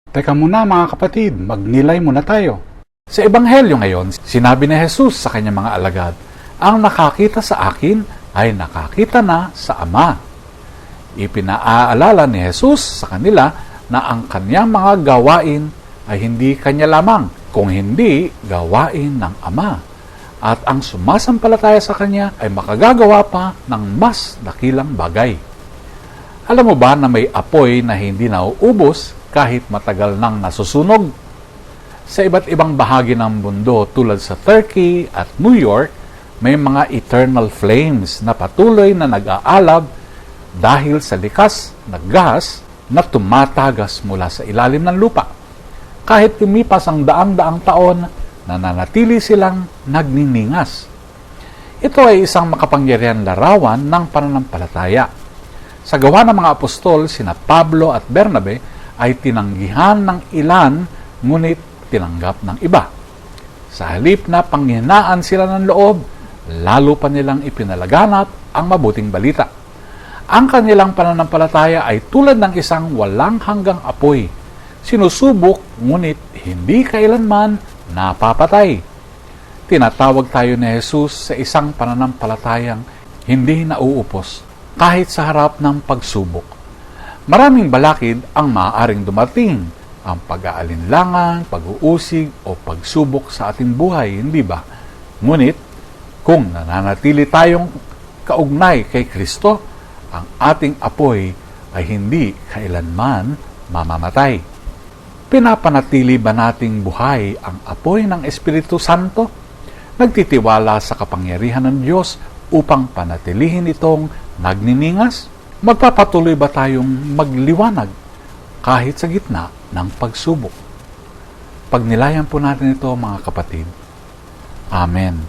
Teka muna mga kapatid, magnilay muna tayo. Sa Ebanghelyo ngayon, sinabi ni Jesus sa kanyang mga alagad, "Ang nakakita sa akin ay nakakita na sa Ama." Ipinaalala ni Jesus sa kanila na ang kanyang mga gawain ay hindi kanya lamang, kung hindi gawain ng Ama. At ang sumasampalataya sa kanya ay makagagawa pa ng mas dakilang bagay. Alam mo ba na may apoy na hindi nauubos kahit matagal nang nasusunog? Sa iba't ibang bahagi ng mundo tulad sa Turkey at New York, may mga eternal flames na patuloy na nag-aalab dahil sa likas na gas na tumatagas mula sa ilalim ng lupa. Kahit lumipas ang daang-daang taon, nananatili silang nagniningas. Ito ay isang makapangyarihang larawan ng pananampalataya. Sa gawa ng mga apostol, sina Pablo at Bernabe ay tinanggihan ng ilan, ngunit tinanggap ng iba. Sa halip na panghinaan sila ng loob, lalo pa nilang ipinalaganap ang mabuting balita. Ang kanilang pananampalataya ay tulad ng isang walang hanggang apoy. Sinusubok, ngunit hindi kailanman napapatay. Tinatawag tayo ni Jesus sa isang pananampalatayang hindi nauupos kahit sa harap ng pagsubok. Maraming balakid ang maaaring dumating, ang pag-aalinlangan, pag-uusig o pagsubok sa ating buhay, hindi ba? Ngunit, kung nananatili tayong kaugnay kay Kristo, ang ating apoy ay hindi kailanman mamamatay. Pinapanatili ba nating buhay ang apoy ng Espiritu Santo? Nagtitiwala sa kapangyarihan ng Diyos upang panatilihin itong nagniningas? Magpapatuloy ba tayong magliwanag kahit sa gitna ng pagsubok? Pagnilayan po natin ito mga kapatid. Amen.